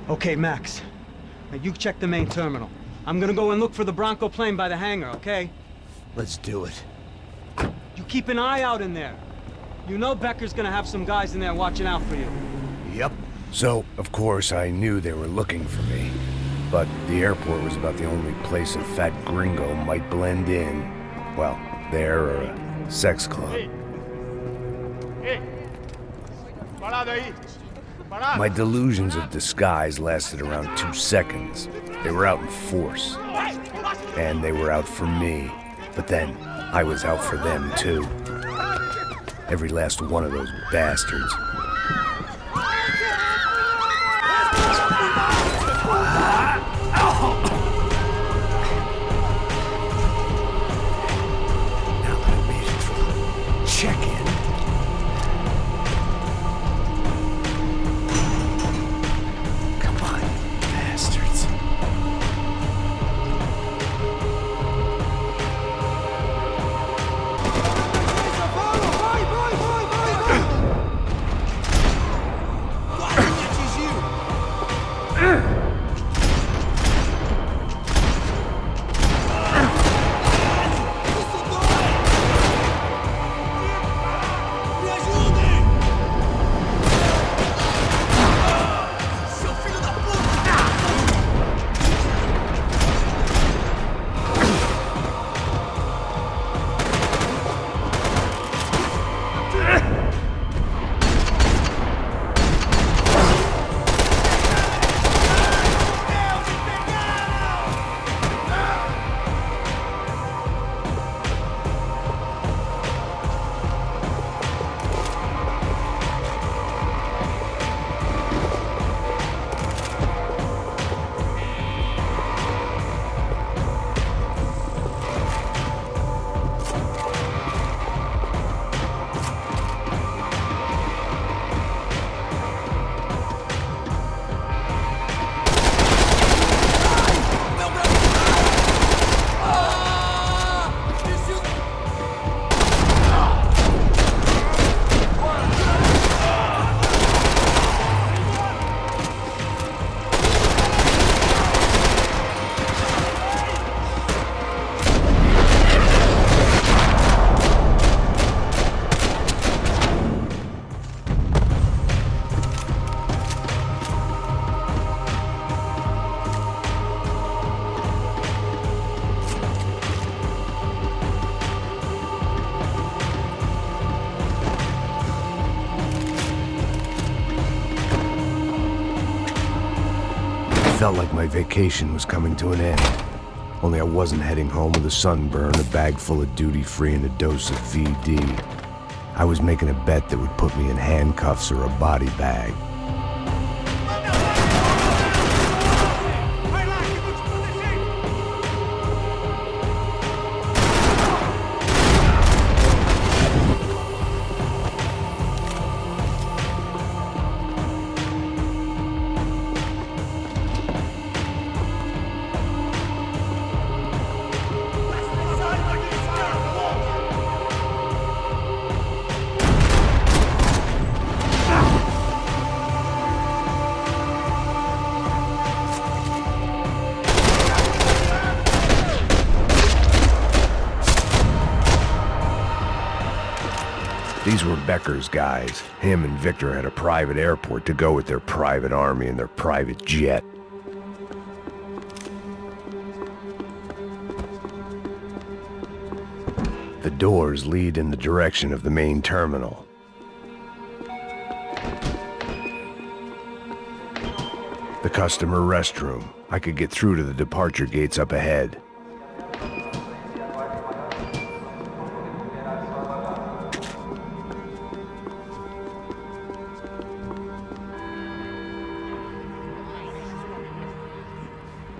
Okay, Max. Now you check the main terminal. I'm gonna go and look for the Bronco plane by the hangar, okay? Let's do it. You keep an eye out in there. You know Becker's gonna have some guys in there watching out for you. Yep. So, of course, I knew they were looking for me. But the airport was about the only place a fat gringo might blend in. Well, there or a sex club. My delusions of disguise lasted around 2 seconds. They were out in force. And they were out for me. But then, I was out for them too. Every last one of those bastards. Now that I made it through, check in. Come on, bastards. Felt like my vacation was coming to an end. Only I wasn't heading home with a sunburn, a bag full of duty-free, and a dose of VD. I was making a bet that would put me in handcuffs or a body bag. These were Becker's guys. Him and Victor had a private airport to go with their private army and their private jet. The doors lead in the direction of the main terminal. The customer restroom. I could get through to the departure gates up ahead.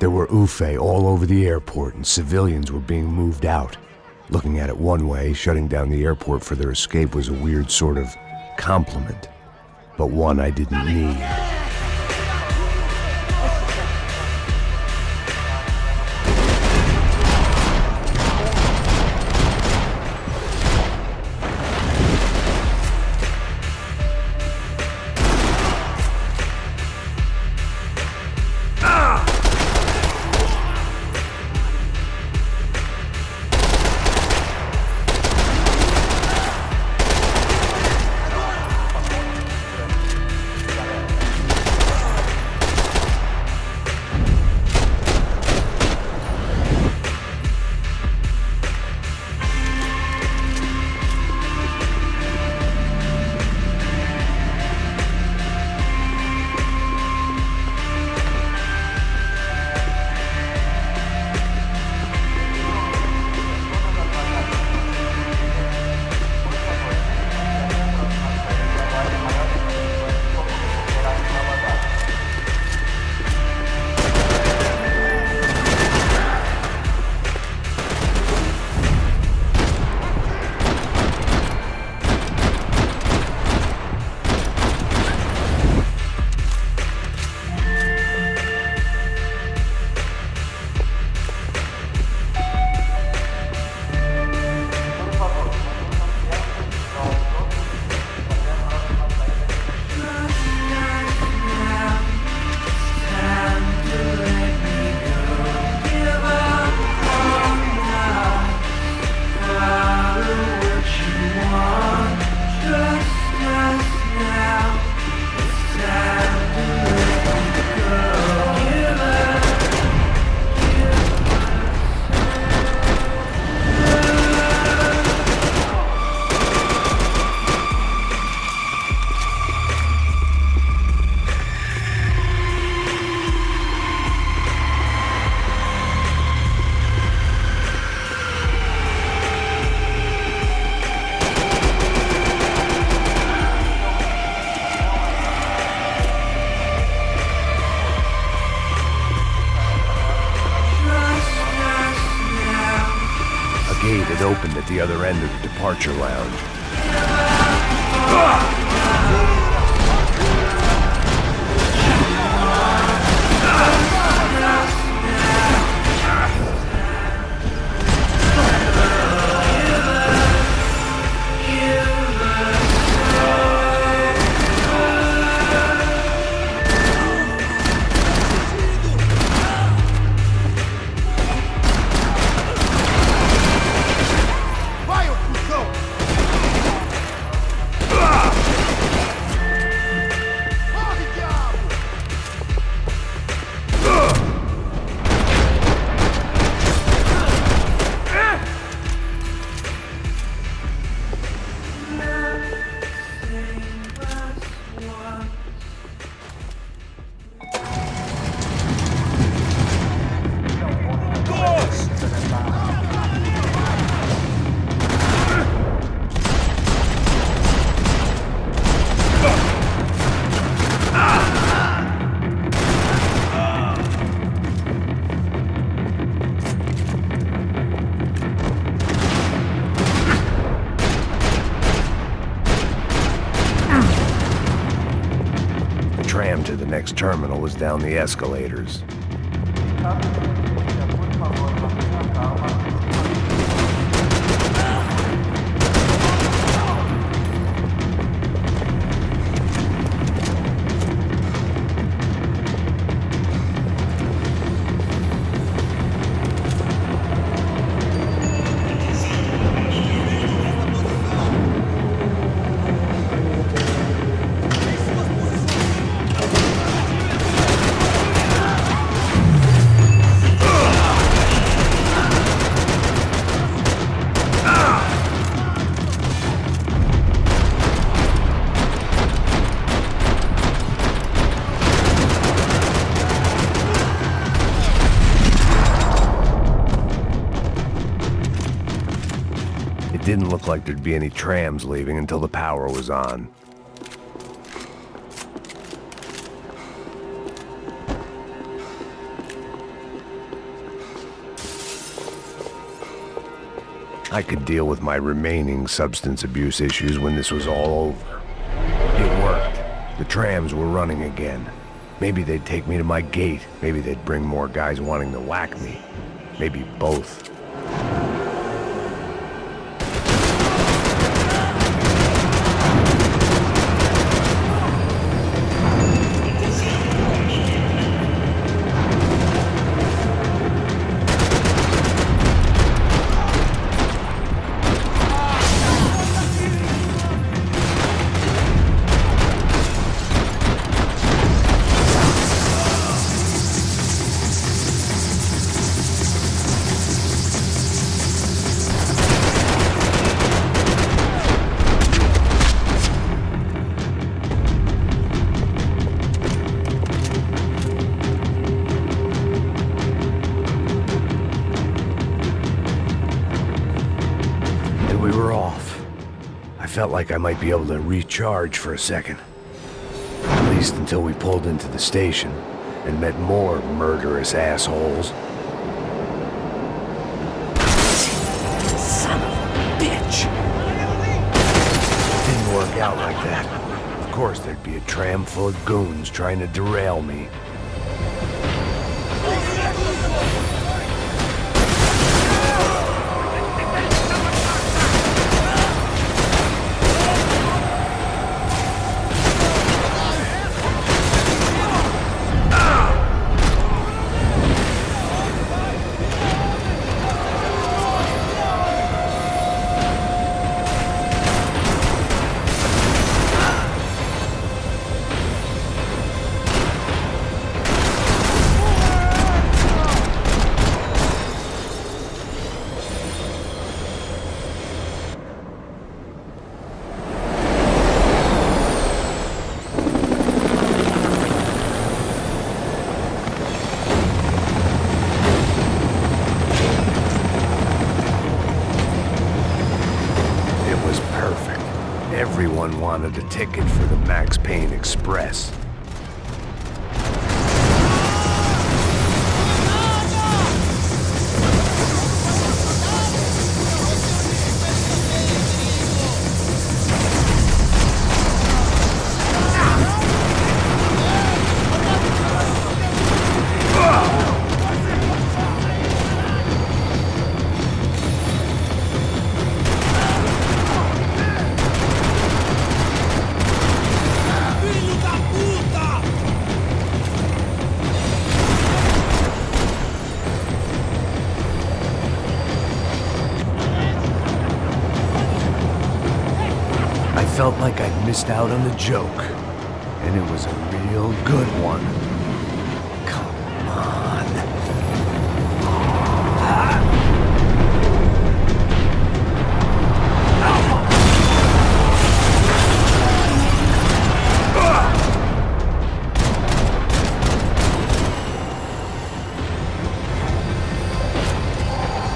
There were UFE all over the airport, and civilians were being moved out. Looking at it one way, shutting down the airport for their escape was a weird sort of compliment, but one I didn't need. gate had opened at the other end of the departure lounge. To the next terminal was down the escalators. Didn't look like there'd be any trams leaving until the power was on. I could deal with my remaining substance abuse issues when this was all over. It worked. The trams were running again. Maybe they'd take me to my gate. Maybe they'd bring more guys wanting to whack me. Maybe both. Felt like I might be able to recharge for a second. At least until we pulled into the station and met more murderous assholes. Son of a bitch! Didn't work out like that. Of course there'd be a tram full of goons trying to derail me. Everyone wanted a ticket for the Max Payne Express. felt like I'd missed out on the joke. And it was a real good one. Come on.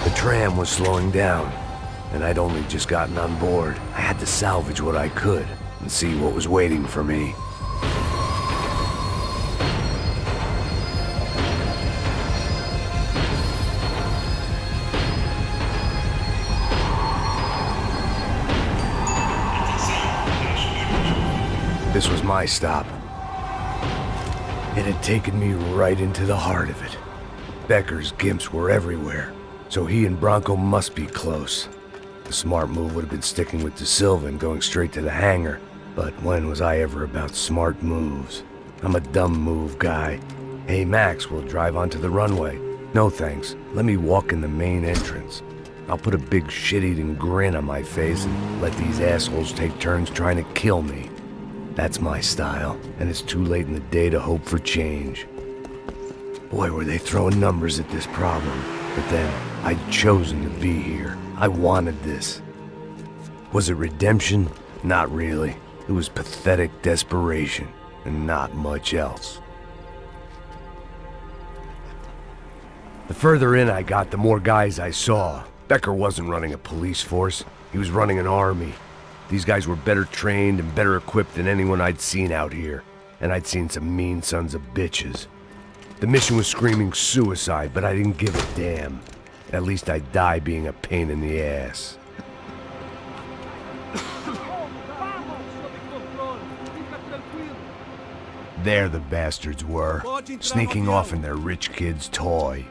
The tram was slowing down, and I'd only just gotten on board. I had to salvage what I could and see what was waiting for me. This was my stop. It had taken me right into the heart of it. Becker's gimps were everywhere, so he and Bronco must be close. The smart move would have been sticking with De Silva and going straight to the hangar, but when was I ever about smart moves? I'm a dumb move guy. Hey Max, we'll drive onto the runway. No thanks, let me walk in the main entrance. I'll put a big shit-eating grin on my face and let these assholes take turns trying to kill me. That's my style, and it's too late in the day to hope for change. Boy, were they throwing numbers at this problem. But then, I'd chosen to be here. I wanted this. Was it redemption? Not really. It was pathetic desperation, and not much else. The further in I got, the more guys I saw. Becker wasn't running a police force. He was running an army. These guys were better trained and better equipped than anyone I'd seen out here. And I'd seen some mean sons of bitches. The mission was screaming suicide, but I didn't give a damn. At least I'd die being a pain in the ass. There the bastards were, sneaking off in their rich kid's toy.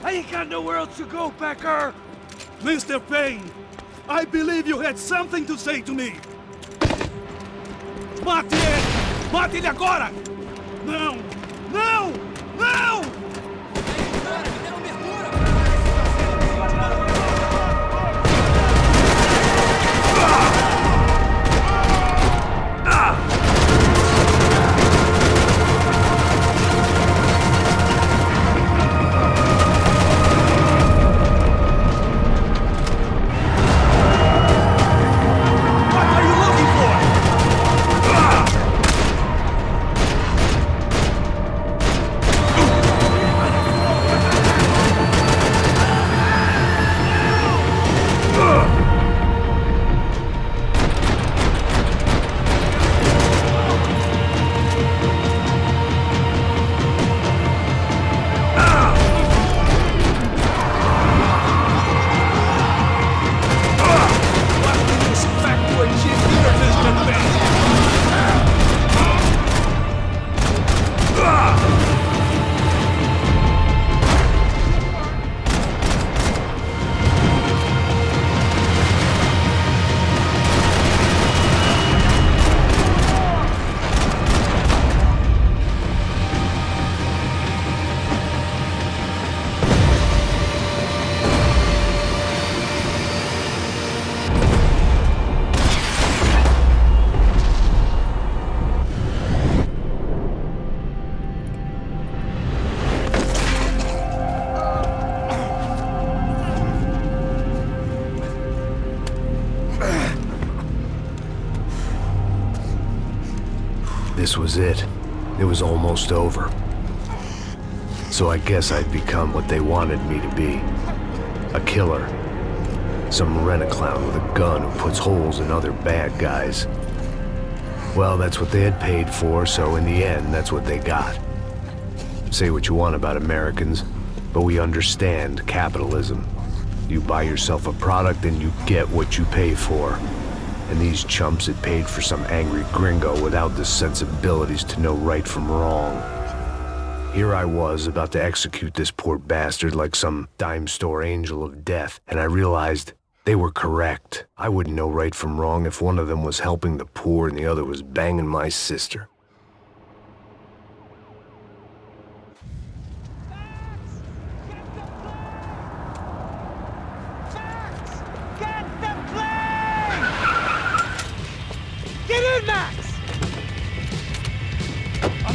I ain't got nowhere else to go, Becker! Mr. Payne, I believe you had something to say to me! Mate ele! Mate ele agora! Não! Não! Não! This was it. It was almost over. So I guess I'd become what they wanted me to be. A killer. Some rent-a-clown with a gun who puts holes in other bad guys. Well, that's what they had paid for, so in the end, that's what they got. Say what you want about Americans, but we understand capitalism. You buy yourself a product and you get what you pay for. And these chumps had paid for some angry gringo without the sensibilities to know right from wrong. Here I was, about to execute this poor bastard like some dime store angel of death, and I realized they were correct. I wouldn't know right from wrong if one of them was helping the poor and the other was banging my sister.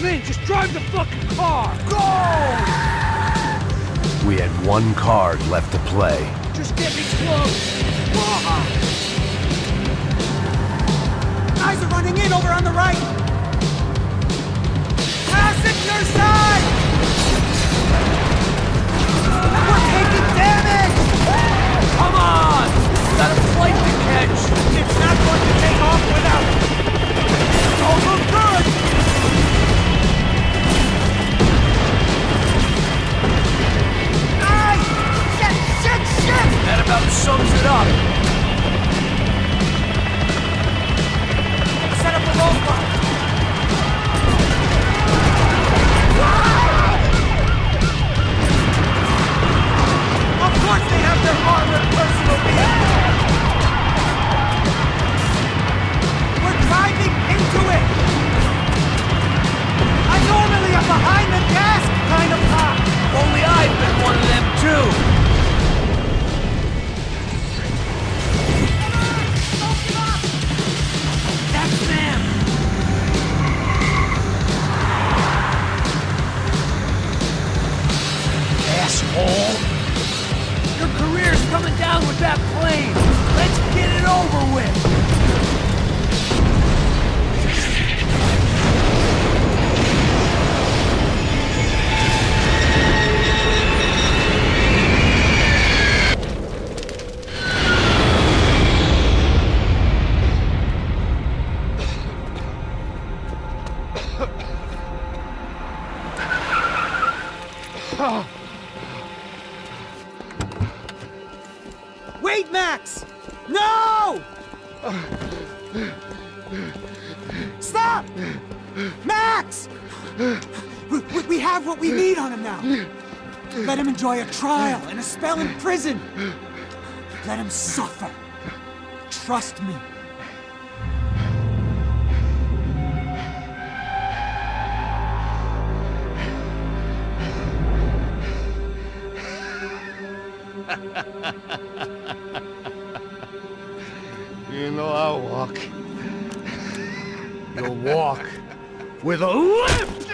in! Just drive the fucking car! Go! We had one card left to play. Just get me close! Guys are running in over on the right! Passenger side! We're taking damage! Come on! Got a flight to catch! It's not going to take off without it! Don't look good! Ay! Shit! That about sums it up. Set up a roadblock. Of course they have their armored personal vehicle. We're driving into it. I normally am behind the desk kind of cop. Only I've been one of them too. That's them. Asshole. Your career's coming down with that plane. Let's get it over with. Wait, Max! No! Stop! Max! We have what we need on him now. Let him enjoy a trial and a spell in prison. Let him suffer. Trust me. You know I'll walk. You'll walk with a lift!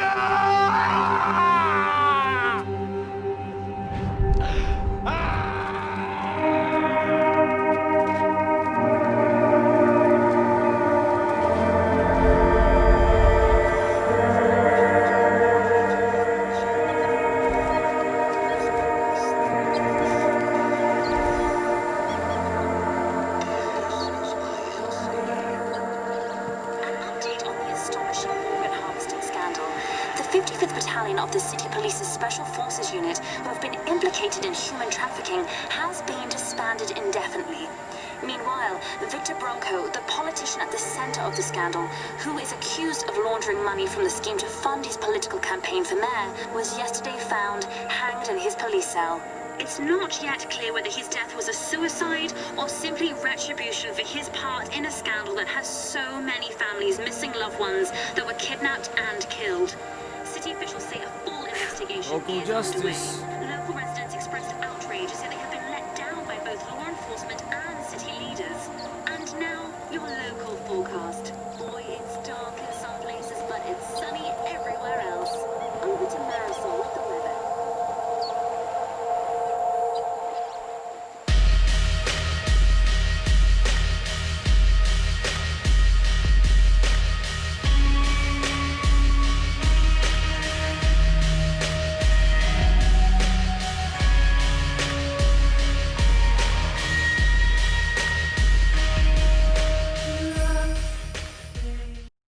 The 55th Battalion of the City Police's Special Forces Unit, who have been implicated in human trafficking, has been disbanded indefinitely. Meanwhile, Victor Bronco, the politician at the center of the scandal, who is accused of laundering money from the scheme to fund his political campaign for mayor, was yesterday found hanged in his police cell. It's not yet clear whether his death was a suicide or simply retribution for his part in a scandal that has so many families missing loved ones that were kidnapped and killed. City officials say a full investigation is underway.